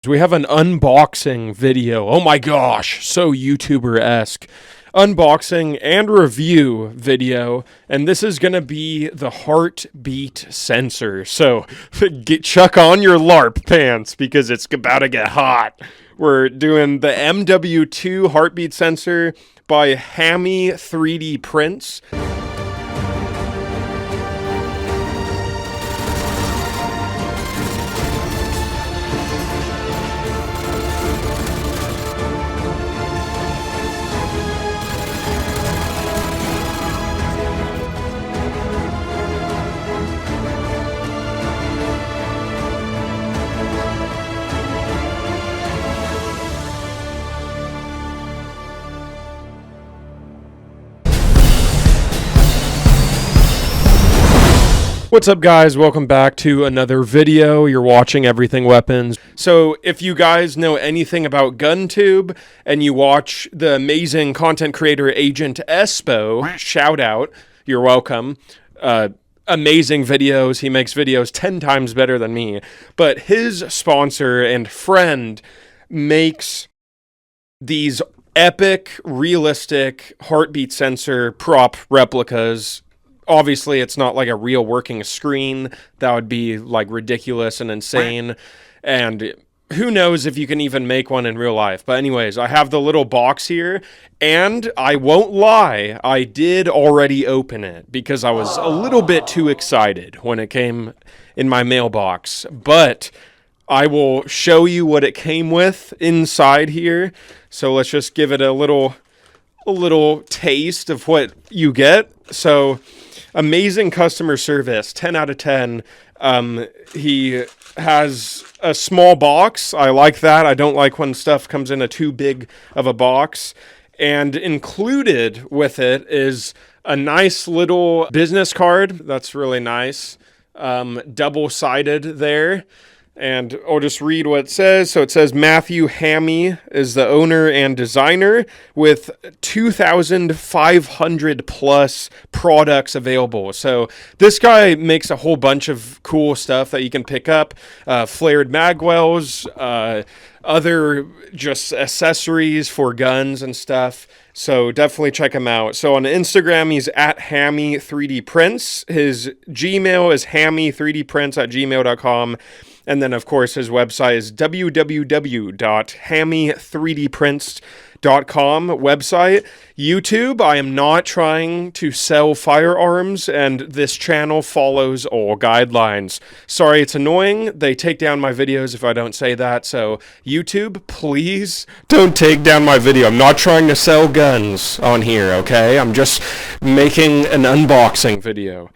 We have an unboxing video. Oh my gosh, so YouTuber-esque. Unboxing and review video, and this is going to be the heartbeat sensor. So chuck on your LARP pants because it's about to get hot. We're doing the MW2 heartbeat sensor by Hammy3dPrints. What's up, guys? Welcome back to another video. You're watching Everything Weapons. So if you guys know anything about GunTube and you watch the amazing content creator Agent Espo, shout out, you're welcome. Amazing videos. He makes videos 10 times better than me. But his sponsor and friend makes these epic, realistic heartbeat sensor prop replicas. Obviously, it's not like a real working screen. That would be like ridiculous and insane. And who knows if you can even make one in real life. But anyways, I have the little box here. And I won't lie, I did already open it because I was a little bit too excited when it came in my mailbox. But I will show you what it came with inside here. So let's just give it a little taste of what you get. So amazing customer service, 10 out of 10. He has a small box. I like that. I don't like when stuff comes in a too big of a box. And included with it is a nice little business card. That's really nice. Double-sided there. And I'll just read what it says. So it says Matthew Hammy is the owner and designer with 2,500 plus products available. So this guy makes a whole bunch of cool stuff that you can pick up. Flared magwells, other just accessories for guns and stuff. So definitely check him out. So on Instagram, he's at Hammy3dPrints. His Gmail is Hammy3dPrints@gmail.com. And then, of course, his website is www.hammy3dprints.com website. YouTube, I am not trying to sell firearms, and this channel follows all guidelines. Sorry, it's annoying. They take down my videos if I don't say that. So, YouTube, please don't take down my video. I'm not trying to sell guns on here, okay? I'm just making an unboxing video.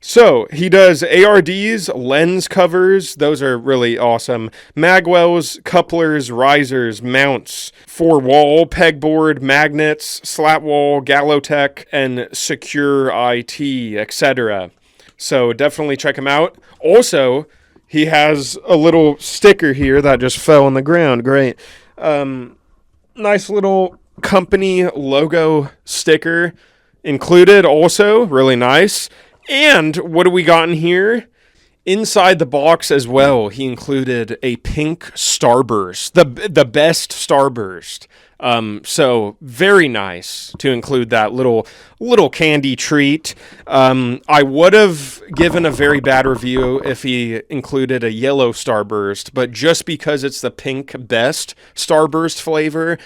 So, he does ARDs, lens covers, those are really awesome, magwells, couplers, risers, mounts, for wall, pegboard, magnets, slat wall, Gallotech, and secure IT, etc. So, definitely check him out. Also, he has a little sticker here that just fell on the ground. Great. Nice little company logo sticker included also, really nice. And what do we got in here? Inside the box as well, he included a pink starburst, the best starburst. So very nice to include that little candy treat. I would have given a very bad review if he included a yellow starburst, but just because it's the pink best starburst flavor,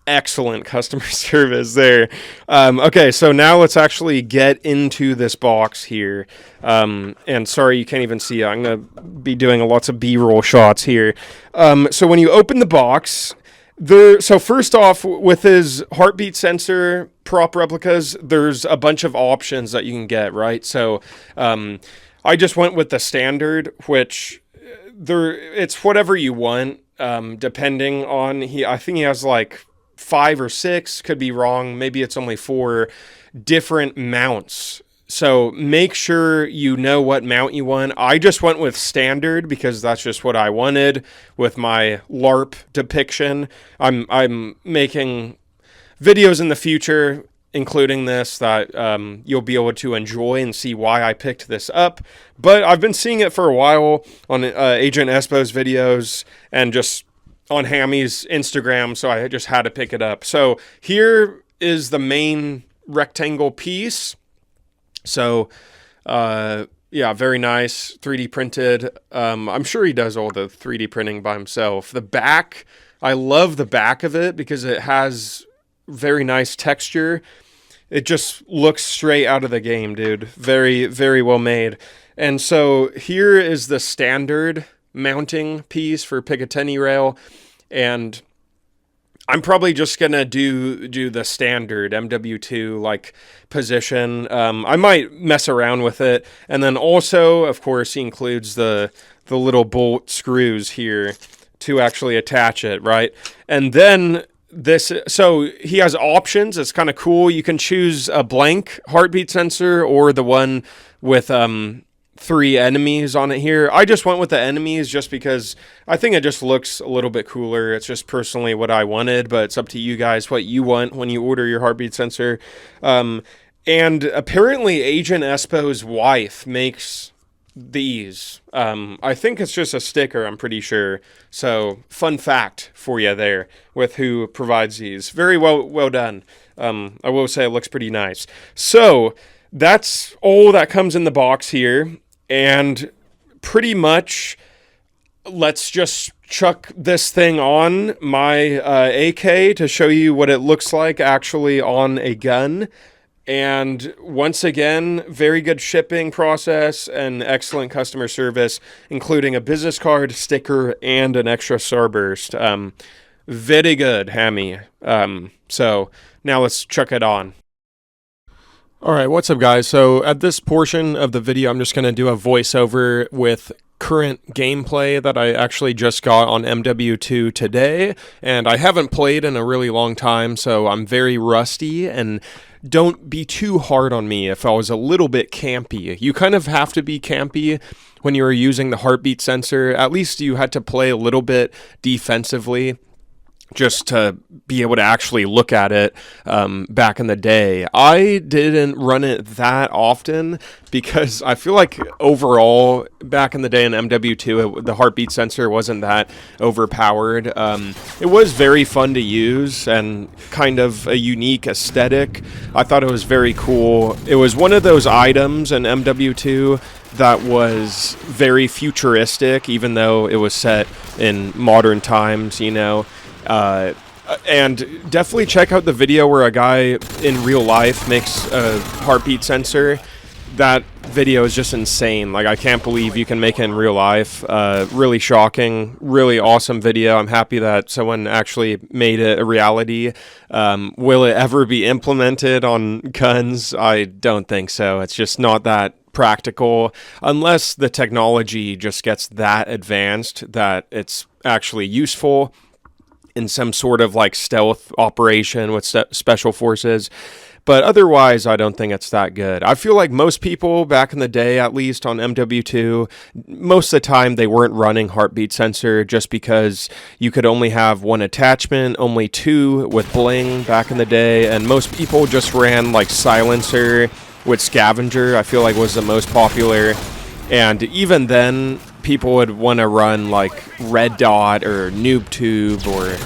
excellent customer service there. Okay, so now let's actually get into this box here. And sorry, you can't even see it. I'm going to be doing lots of B-roll shots here. So when you open the box, so first off, with his heartbeat sensor prop replicas, there's a bunch of options that you can get, right? So I just went with the standard, which it's whatever you want, depending on, I think he has like 5 or 6, could be wrong. Maybe it's only 4 different mounts. So make sure you know what mount you want. I just went with standard because that's just what I wanted with my LARP depiction. I'm making videos in the future, including this, that you'll be able to enjoy and see why I picked this up. But I've been seeing it for a while on Agent Espo's videos and just on Hammy's Instagram, so I just had to pick it up. So here is the main rectangle piece. So, yeah, very nice, 3D printed. I'm sure he does all the 3D printing by himself. The back, I love the back of it because it has very nice texture. It just looks straight out of the game, dude. Very, very well made. And so here is the standard mounting piece for Picatinny rail, and I'm probably just gonna do the standard MW2 like position. I might mess around with it, and then also, of course, he includes the little bolt screws here to actually attach it, right? And then this, so he has options. It's kind of cool. You can choose a blank heartbeat sensor or the one with 3 enemies on it here. I just went with the enemies just because I think it just looks a little bit cooler. It's just personally what I wanted, but it's up to you guys what you want when you order your heartbeat sensor. And apparently Agent Espo's wife makes these. I think it's just a sticker, I'm pretty sure. So fun fact for you there with who provides these. Very well done. I will say it looks pretty nice. So that's all that comes in the box here. And pretty much, let's just chuck this thing on my AK to show you what it looks like actually on a gun. And once again, very good shipping process and excellent customer service, including a business card, sticker, and an extra starburst. Very good, Hammy. So now let's chuck it on. Alright, what's up guys? So at this portion of the video, I'm just going to do a voiceover with current gameplay that I actually just got on MW2 today, and I haven't played in a really long time, so I'm very rusty, and don't be too hard on me if I was a little bit campy. You kind of have to be campy when you were using the heartbeat sensor. At least you had to play a little bit defensively just to be able to actually look at it back in the day. I didn't run it that often because I feel like overall back in the day in MW2 the heartbeat sensor wasn't that overpowered. It was very fun to use and kind of a unique aesthetic. I thought it was very cool. It was one of those items in MW2 that was very futuristic, even though it was set in modern times, you know. And definitely check out the video where a guy in real life makes a heartbeat sensor. That video is just insane. Like, I can't believe you can make it in real life. Really shocking, really awesome video. I'm happy that someone actually made it a reality. Will it ever be implemented on guns? I don't think so. It's just not that practical unless the technology just gets that advanced that it's actually useful in some sort of like stealth operation with special forces. But otherwise, I don't think it's that good. I feel like most people back in the day, at least on MW2, most of the time they weren't running heartbeat sensor just because you could only have one attachment, only 2 with bling back in the day, and most people just ran like silencer with scavenger, I feel like was the most popular. And even then, people would want to run like red dot or noob tube, or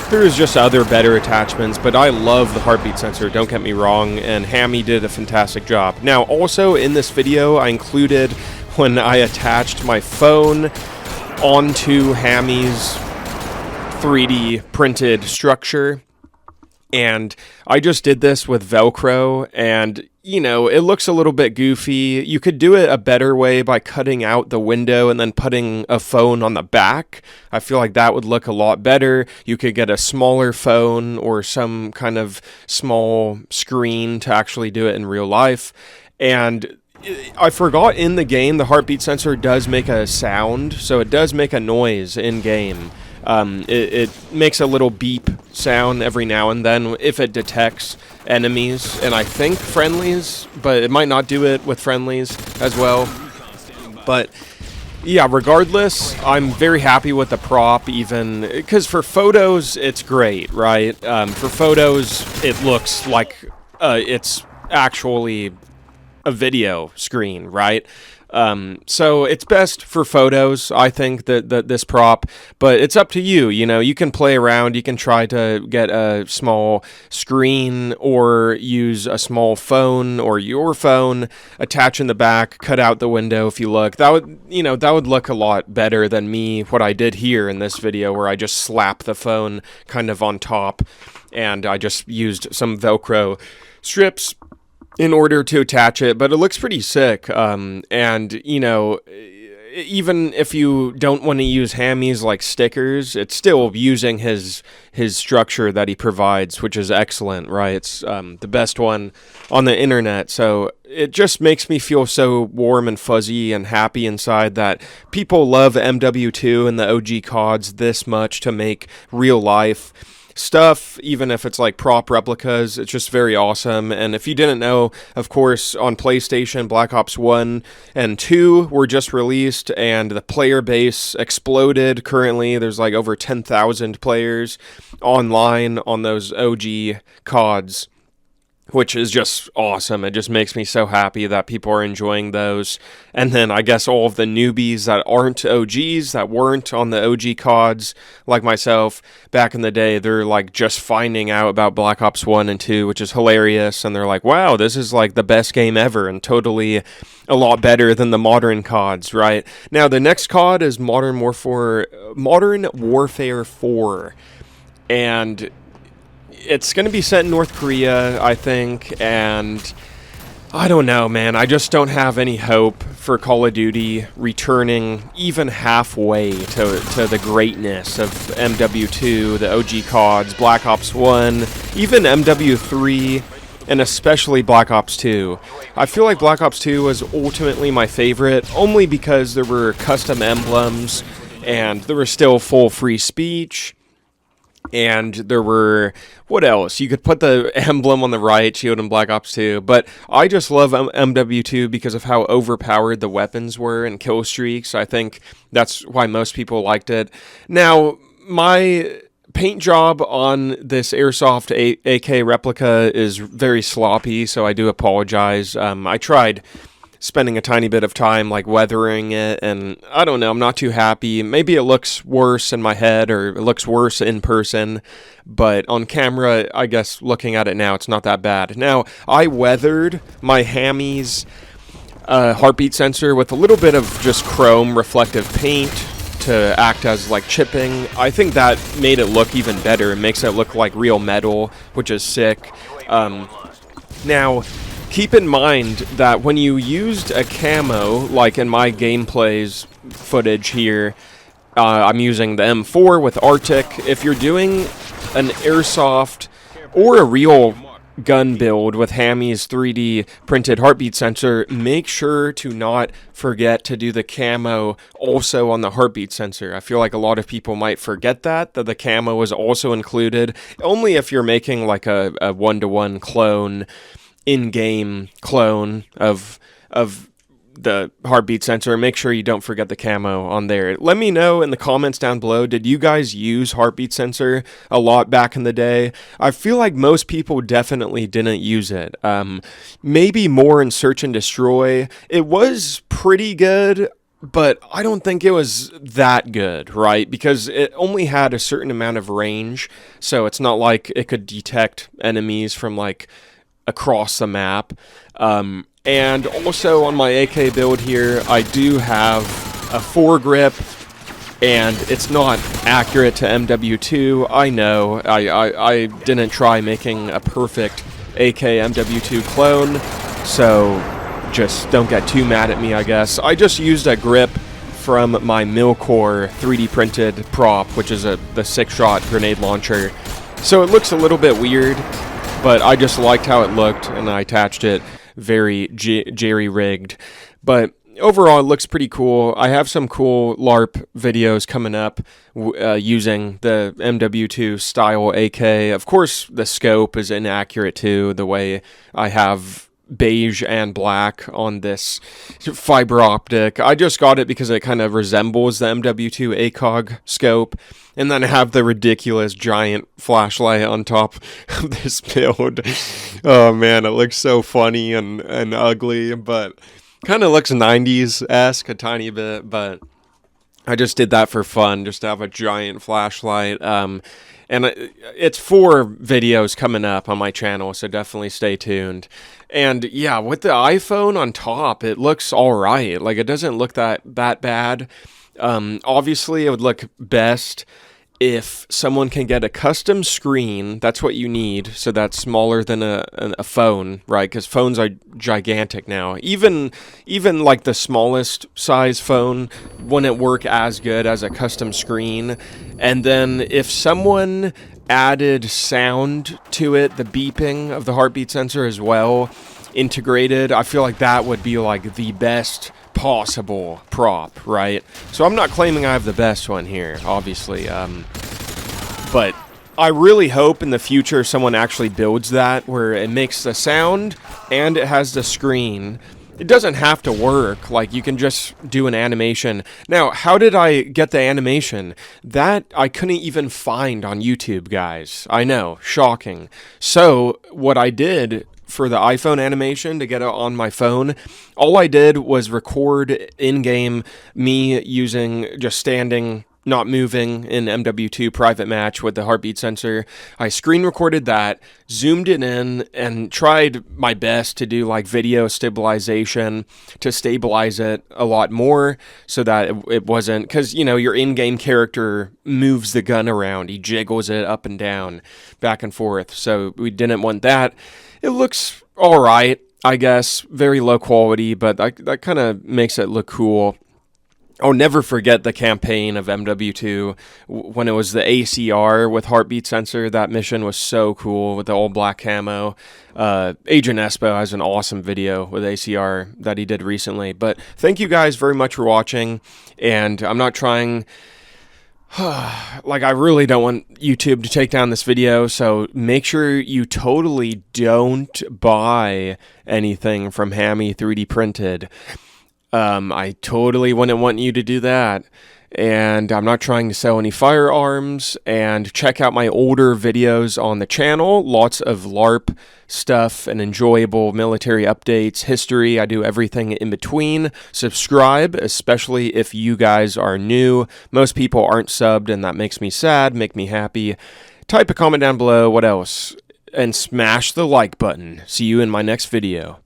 there's just other better attachments, but I love the heartbeat sensor, don't get me wrong, and Hammy did a fantastic job. Now also in this video I included when I attached my phone onto Hammy's 3D printed structure, and I just did this with Velcro, and you know, it looks a little bit goofy. You could do it a better way by cutting out the window and then putting a phone on the back. I feel like that would look a lot better. You could get a smaller phone or some kind of small screen to actually do it in real life. And I forgot in the game, the heartbeat sensor does make a sound, so it does make a noise in game. It makes a little beep sound every now and then if it detects enemies, and I think friendlies, but it might not do it with friendlies as well. But yeah, regardless, I'm very happy with the prop, even because for photos it's great, right? For photos it looks like it's actually a video screen, right? So it's best for photos, I think, that this prop, but it's up to you. You know, you can play around, you can try to get a small screen or use a small phone or your phone, attach in the back, cut out the window if you look. That would look a lot better than what I did here in this video where I just slap the phone kind of on top and I just used some Velcro strips in order to attach it, but it looks pretty sick. And, you know, even if you don't want to use Hammy's like stickers, it's still using his structure that he provides, which is excellent, right? It's the best one on the internet. So it just makes me feel so warm and fuzzy and happy inside that people love MW2 and the OG CODs this much to make real life stuff, even if it's like prop replicas. It's just very awesome. And if you didn't know, of course, on PlayStation, Black Ops 1 and 2 were just released, and the player base exploded. Currently, there's like over 10,000 players online on those OG CODs, which is just awesome. It just makes me so happy that people are enjoying those. And then I guess all of the newbies that aren't OGs, that weren't on the OG CODs, like myself, back in the day, they're like just finding out about Black Ops 1 and 2, which is hilarious. And they're like, wow, this is like the best game ever and totally a lot better than the modern CODs, right? Now, the next COD is Modern Warfare 4. And it's going to be set in North Korea, I think, and I don't know, man. I just don't have any hope for Call of Duty returning even halfway to the greatness of MW2, the OG CODs, Black Ops 1, even MW3, and especially Black Ops 2. I feel like Black Ops 2 was ultimately my favorite, only because there were custom emblems, and there was still full free speech. And there were, what else? You could put the emblem on the riot shield in Black Ops 2, but I just love MW2 because of how overpowered the weapons were and kill streaks. I think that's why most people liked it. Now, my paint job on this Airsoft AK replica is very sloppy, so I do apologize. I tried spending a tiny bit of time like weathering it, and I don't know, I'm not too happy. Maybe it looks worse in my head or it looks worse in person, but on camera, I guess looking at it now, it's not that bad. Now, I weathered my Hammy's heartbeat sensor with a little bit of just chrome reflective paint to act as like chipping. I think that made it look even better. It makes it look like real metal, which is sick. Now, keep in mind that when you used a camo, like in my gameplay's footage here, I'm using the M4 with Arctic. If you're doing an airsoft or a real gun build with Hammy's 3D printed heartbeat sensor, make sure to not forget to do the camo also on the heartbeat sensor. I feel like a lot of people might forget that the camo is also included, only if you're making like a one-to-one clone, in-game clone of the heartbeat sensor. Make sure you don't forget the camo on there. Let me know in the comments down below, did you guys use heartbeat sensor a lot back in the day? I feel like most people definitely didn't use it. Maybe more in Search and Destroy. It was pretty good, but I don't think it was that good, right? Because it only had a certain amount of range, so it's not like it could detect enemies from like across the map. And also on my AK build here, I do have a foregrip, and it's not accurate to MW2. I know, I didn't try making a perfect AK MW2 clone, so just don't get too mad at me, I guess. I just used a grip from my Milcore 3D printed prop, which is the 6-shot grenade launcher. So it looks a little bit weird, but I just liked how it looked, and I attached it very jerry-rigged. But overall, it looks pretty cool. I have some cool LARP videos coming up using the MW2 style AK. Of course, the scope is inaccurate too, the way I have beige and black on this fiber optic. I just got it because it kind of resembles the MW2 ACOG scope, and then I have the ridiculous giant flashlight on top of this build. Oh man, it looks so funny and ugly, but Kind of looks 90s-esque a tiny bit, but I just did that for fun, just to have a giant flashlight. And it's 4 videos coming up on my channel, so definitely stay tuned. And yeah, with the iPhone on top, it looks all right. Like, it doesn't look that bad. Obviously, it would look best if someone can get a custom screen. That's what you need, so that's smaller than a phone, right? Because phones are gigantic now. Even like the smallest size phone wouldn't work as good as a custom screen. And then if someone added sound to it, the beeping of the heartbeat sensor as well, integrated, I feel like that would be like the best possible prop, right? So I'm not claiming I have the best one here, obviously, but I really hope in the future someone actually builds that where it makes the sound and it has the screen. It doesn't have to work, like you can just do an animation. Now, how did I get the animation? That I couldn't even find on YouTube, guys. I know, shocking. So what I did for the iPhone animation to get it on my phone, all I did was record in-game me using just standing, not moving in MW2 private match with the heartbeat sensor. I screen recorded that, zoomed it in, and tried my best to do like video stabilization to stabilize it a lot more so that it wasn't, because you know your in-game character moves the gun around, he jiggles it up and down, back and forth, so we didn't want that. It looks all right, I guess. Very low quality, but that kind of makes it look cool. I'll never forget the campaign of MW2 when it was the ACR with heartbeat sensor. That mission was so cool with the all black camo. Agent Espo has an awesome video with ACR that he did recently. But thank you guys very much for watching. And I'm not trying... like, I really don't want YouTube to take down this video, so make sure you totally don't buy anything from Hammy3dPrinted. I totally wouldn't want you to do that. And I'm not trying to sell any firearms. And check out my older videos on the channel. Lots of LARP stuff and enjoyable military updates, history. I do everything in between. Subscribe, especially if you guys are new. Most people aren't subbed, and that makes me sad, make me happy. Type a comment down below. What else? And smash the like button. See you in my next video.